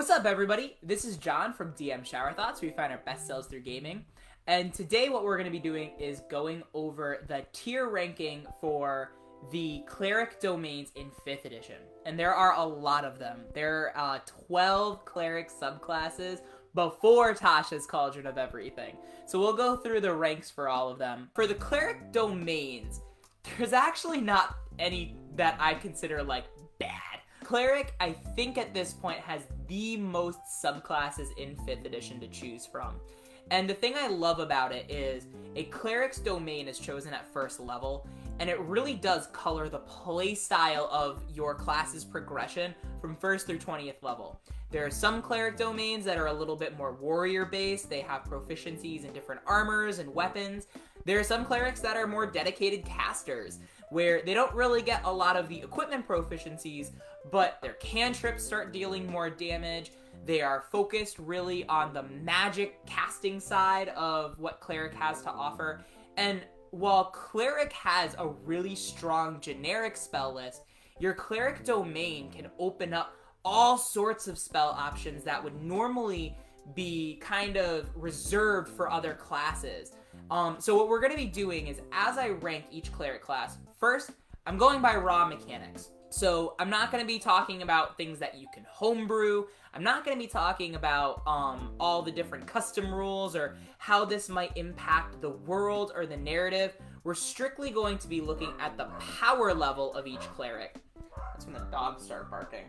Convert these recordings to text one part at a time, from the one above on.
What's up, everybody? This is John from DM Shower Thoughts, where we find our best selves through gaming. And today what we're going to be doing is going over the tier ranking for the Cleric Domains in 5th edition. And there are a lot of them. There are 12 Cleric subclasses before Tasha's Cauldron of Everything. So we'll go through the ranks for all of them. For the Cleric Domains, there's actually not any that I consider, like, bad. Cleric, I think at this point, has the most subclasses in 5th edition to choose from. And the thing I love about it is a Cleric's Domain is chosen at 1st level, and it really does color the play style of your class's progression from 1st through 20th level. There are some Cleric Domains that are a little bit more warrior-based. They have proficiencies in different armors and weapons. There are some clerics that are more dedicated casters, where they don't really get a lot of the equipment proficiencies, but their cantrips start dealing more damage. They are focused really on the magic casting side of what Cleric has to offer. And while Cleric has a really strong generic spell list, your Cleric Domain can open up all sorts of spell options that would normally be kind of reserved for other classes. So what we're going to be doing is, as I rank each Cleric class, first, I'm going by raw mechanics. So I'm not going to be talking about things that you can homebrew. I'm not going to be talking about all the different custom rules or how this might impact the world or the narrative. We're strictly going to be looking at the power level of each cleric. That's when the dogs start barking.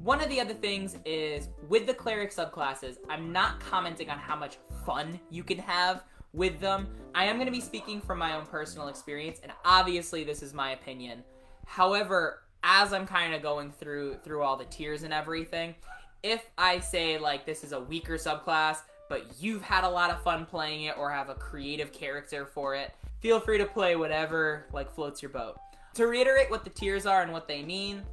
One of the other things is, with the cleric subclasses, I'm not commenting on how much fun you can have with them. I am going to be speaking from my own personal experience, and obviously this is my opinion. However, as I'm kind of going through all the tiers and everything, if I say, like, this is a weaker subclass, but you've had a lot of fun playing it or have a creative character for it, feel free to play whatever, like, floats your boat. To reiterate what the tiers are and what they mean,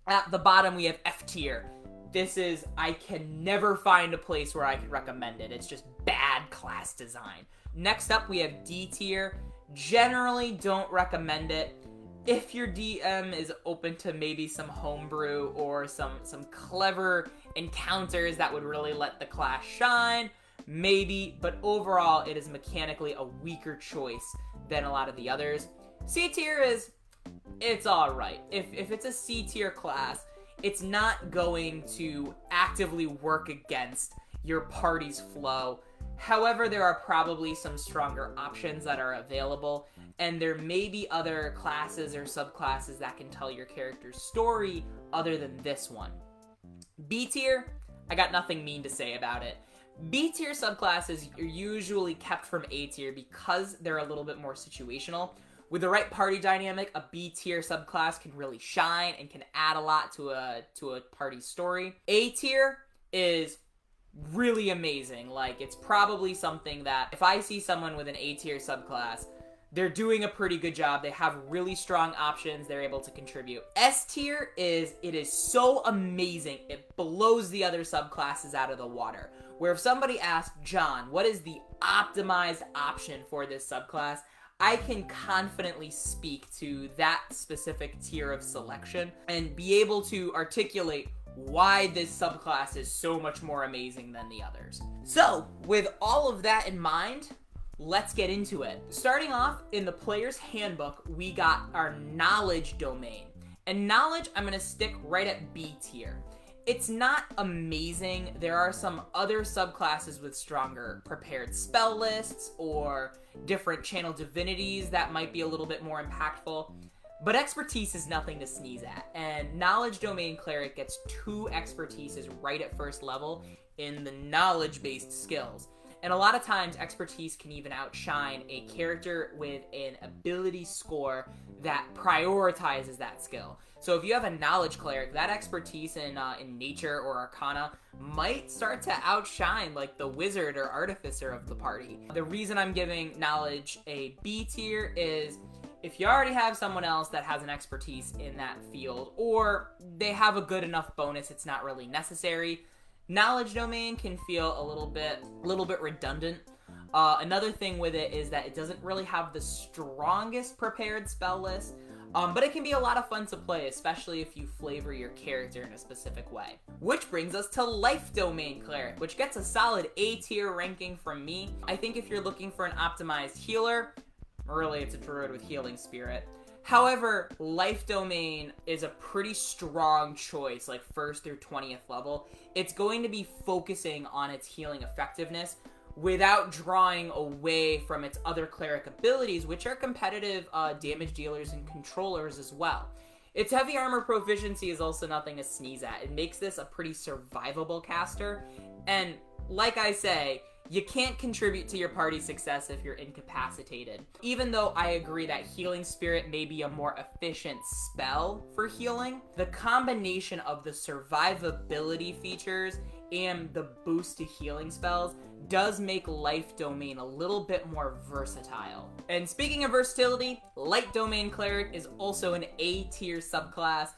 at the bottom we have F tier. This is, I can never find a place where I could recommend it. It's just bad class design. Next up, we have D tier. Generally don't recommend it. If your DM is open to maybe some homebrew or some clever encounters that would really let the class shine, maybe, but overall it is mechanically a weaker choice than a lot of the others. C tier is, it's alright. If it's a C tier class, it's not going to actively work against your party's flow. However, there are probably some stronger options that are available, and there may be other classes or subclasses that can tell your character's story other than this one. B tier, I got nothing mean to say about it. B tier subclasses are usually kept from A tier because they're a little bit more situational. With the right party dynamic, a B tier subclass can really shine and can add a lot to a party's story. A tier is really amazing. Like, it's probably something that if I see someone with an A tier subclass, they're doing a pretty good job. They have really strong options. They're able to contribute. S tier is so amazing. It blows the other subclasses out of the water. Where if somebody asks, John, what is the optimized option for this subclass? I can confidently speak to that specific tier of selection and be able to articulate why this subclass is so much more amazing than the others. So, with all of that in mind, let's get into it. Starting off, in the player's handbook, we got our knowledge domain. And knowledge, I'm going to stick right at B tier. It's not amazing. There are some other subclasses with stronger prepared spell lists or different channel divinities that might be a little bit more impactful. But expertise is nothing to sneeze at. And Knowledge Domain Cleric gets 2 expertises right at 1st level in the knowledge-based skills. And a lot of times, expertise can even outshine a character with an ability score that prioritizes that skill. So if you have a knowledge cleric, that expertise in nature or arcana might start to outshine, like, the wizard or artificer of the party. The reason I'm giving knowledge a B tier is if you already have someone else that has an expertise in that field, or they have a good enough bonus it's not really necessary, knowledge domain can feel a little bit redundant. Another thing with it is that it doesn't really have the strongest prepared spell list. But it can be a lot of fun to play, especially if you flavor your character in a specific way. Which brings us to Life Domain Cleric, which gets a solid A tier ranking from me. I think if you're looking for an optimized healer, really it's a druid with healing spirit. However, Life Domain is a pretty strong choice, like 1st through 20th level. It's going to be focusing on its healing effectiveness without drawing away from its other cleric abilities, which are competitive damage dealers and controllers as well. Its heavy armor proficiency is also nothing to sneeze at. It makes this a pretty survivable caster, and like I say, you can't contribute to your party's success if you're incapacitated. Even though I agree that Healing Spirit may be a more efficient spell for healing, the combination of the survivability features and the boost to healing spells does make Life Domain a little bit more versatile. And speaking of versatility, Light Domain Cleric is also an A tier subclass.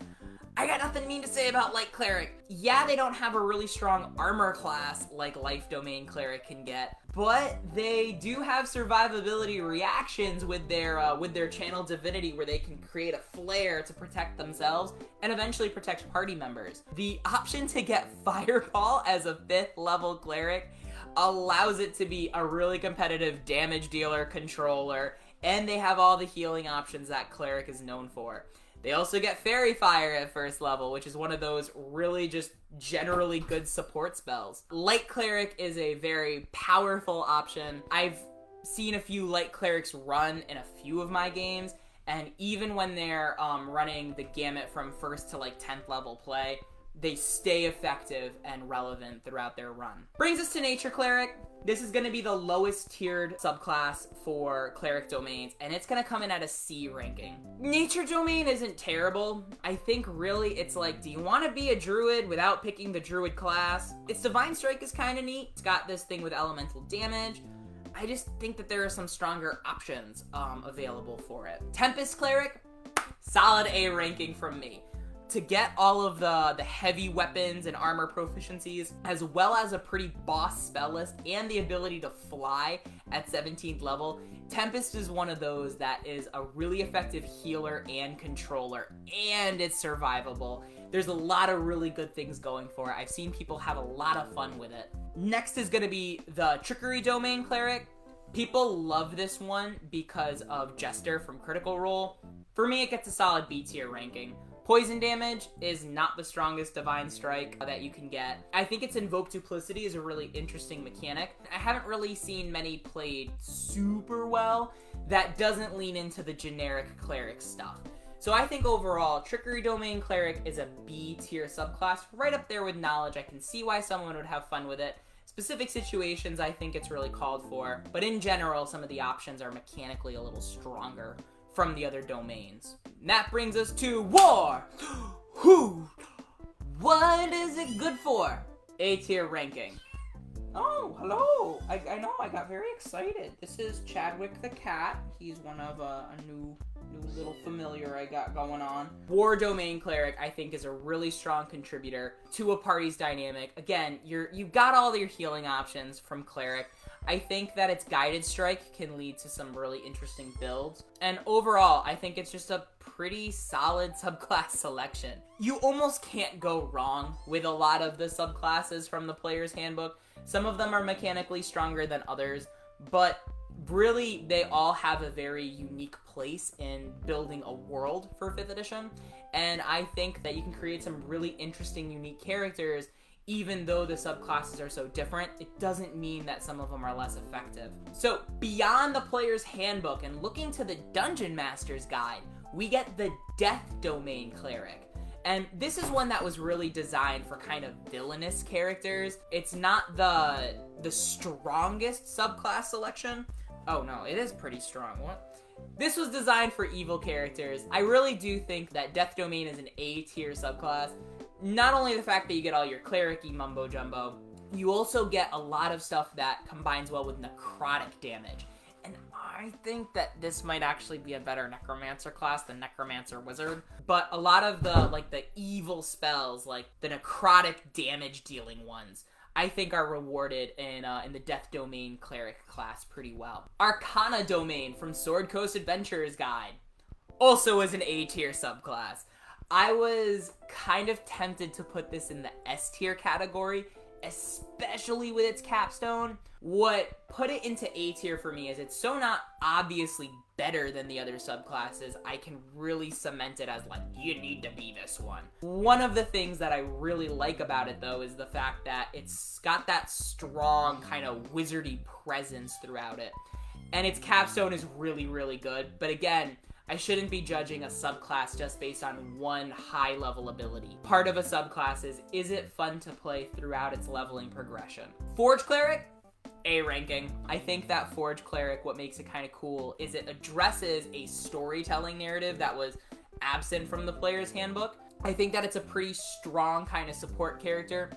I got nothing mean to say about Light Cleric. Yeah, they don't have a really strong armor class like Life Domain Cleric can get, but they do have survivability reactions with their Channel Divinity, where they can create a flare to protect themselves and eventually protect party members. The option to get Fireball as a 5th level cleric allows it to be a really competitive damage dealer controller, and they have all the healing options that cleric is known for. They also get Fairy Fire at 1st level, which is one of those really just generally good support spells. Light Cleric is a very powerful option. I've seen a few Light Clerics run in a few of my games, and even when they're running the gamut from 1st to like 10th level play, they stay effective and relevant throughout their run. Brings us to Nature Cleric. This is going to be the lowest tiered subclass for Cleric Domains, and it's going to come in at a C ranking. Nature Domain isn't terrible. I think really it's like, do you want to be a druid without picking the druid class? Its Divine Strike is kind of neat. It's got this thing with elemental damage. I just think that there are some stronger options available for it. Tempest Cleric, solid A ranking from me. To get all of the heavy weapons and armor proficiencies, as well as a pretty boss spell list and the ability to fly at 17th level, Tempest is one of those that is a really effective healer and controller, and it's survivable. There's a lot of really good things going for it. I've seen people have a lot of fun with it. Next is going to be the Trickery Domain Cleric. People love this one because of Jester from Critical Role. For me, it gets a solid B tier ranking. Poison damage is not the strongest Divine Strike that you can get. I think its Invoke Duplicity is a really interesting mechanic. I haven't really seen many played super well that doesn't lean into the generic cleric stuff. So I think overall, Trickery Domain Cleric is a B tier subclass, right up there with Knowledge. I can see why someone would have fun with it. Specific situations, I think it's really called for, but in general, some of the options are mechanically a little stronger from the other domains. And that brings us to War! Who? What is it good for? A tier ranking. Oh, hello! I know, I got very excited. This is Chadwick the Cat. He's one of a new little familiar I got going on. War Domain Cleric, I think, is a really strong contributor to a party's dynamic. Again, you've got all your healing options from Cleric. I think that its Guided Strike can lead to some really interesting builds. And overall, I think it's just a pretty solid subclass selection. You almost can't go wrong with a lot of the subclasses from the Player's Handbook. Some of them are mechanically stronger than others, but really they all have a very unique place in building a world for 5th edition. And I think that you can create some really interesting, unique characters. Even though the subclasses are so different, it doesn't mean that some of them are less effective. So beyond the Player's Handbook and looking to the Dungeon Master's Guide, we get the Death Domain Cleric. And this is one that was really designed for kind of villainous characters. It's not the strongest subclass selection. Oh no, it is pretty strong. What? This was designed for evil characters. I really do think that Death Domain is an A tier subclass. Not only the fact that you get all your cleric-y mumbo-jumbo, you also get a lot of stuff that combines well with necrotic damage. And I think that this might actually be a better Necromancer class than Necromancer Wizard. But a lot of the evil spells, like the necrotic damage-dealing ones, I think are rewarded in the Death Domain Cleric class pretty well. Arcana Domain from Sword Coast Adventurer's Guide. also is an A tier subclass. I was kind of tempted to put this in the S tier category, especially with its capstone. What put it into A tier for me is it's so not obviously better than the other subclasses. I can really cement it as like, you need to be this one. One of the things that I really like about it though is the fact that it's got that strong kind of wizardy presence throughout it. And its capstone is really, really good. But again, I shouldn't be judging a subclass just based on one high-level ability. Part of a subclass is it fun to play throughout its leveling progression? Forge Cleric, A ranking. I think that Forge Cleric, what makes it kind of cool is it addresses a storytelling narrative that was absent from the player's handbook. I think that it's a pretty strong kind of support character.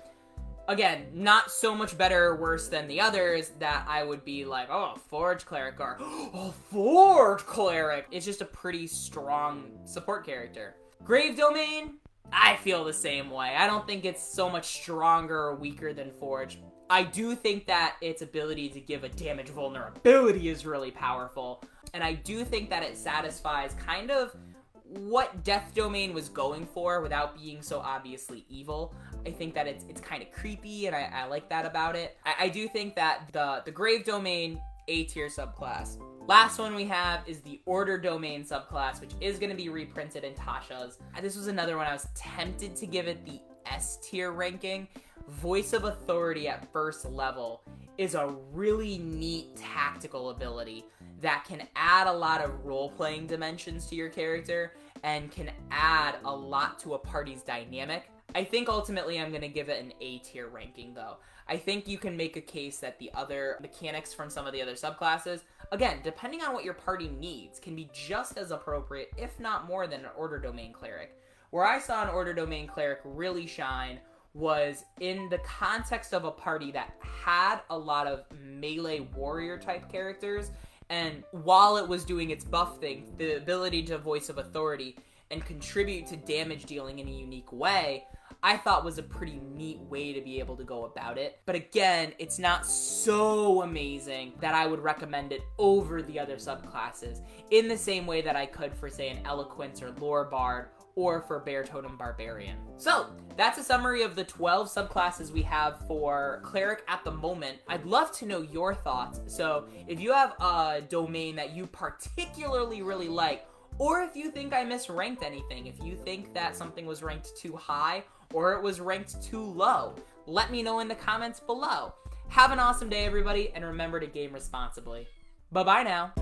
Again, not so much better or worse than the others that I would be like, oh, Forge Cleric, or oh, Forge Cleric. It's just a pretty strong support character. Grave Domain, I feel the same way. I don't think it's so much stronger or weaker than Forge. I do think that its ability to give a damage vulnerability is really powerful. And I do think that it satisfies kind of what Death Domain was going for without being so obviously evil. I think that it's kind of creepy, and I like that about it. I do think that the Grave Domain A tier subclass. Last one we have is the Order Domain subclass, which is going to be reprinted in Tasha's. This was another one I was tempted to give it the S tier ranking. Voice of Authority at first level is a really neat tactical ability that can add a lot of role-playing dimensions to your character and can add a lot to a party's dynamic. I think ultimately I'm going to give it an A tier ranking though. I think you can make a case that the other mechanics from some of the other subclasses, again, depending on what your party needs, can be just as appropriate, if not more, than an Order Domain Cleric. Where I saw an Order Domain Cleric really shine was in the context of a party that had a lot of melee warrior type characters, and while it was doing its buff thing, the ability to Voice of Authority and contribute to damage dealing in a unique way, I thought was a pretty neat way to be able to go about it. But again, it's not so amazing that I would recommend it over the other subclasses in the same way that I could for, say, an Eloquence or Lore Bard, or for Bear Totem Barbarian. So, that's a summary of the 12 subclasses we have for Cleric at the moment. I'd love to know your thoughts. So, if you have a domain that you particularly really like, or if you think I misranked anything, if you think that something was ranked too high, or it was ranked too low, let me know in the comments below. Have an awesome day, everybody, and remember to game responsibly. Bye-bye now.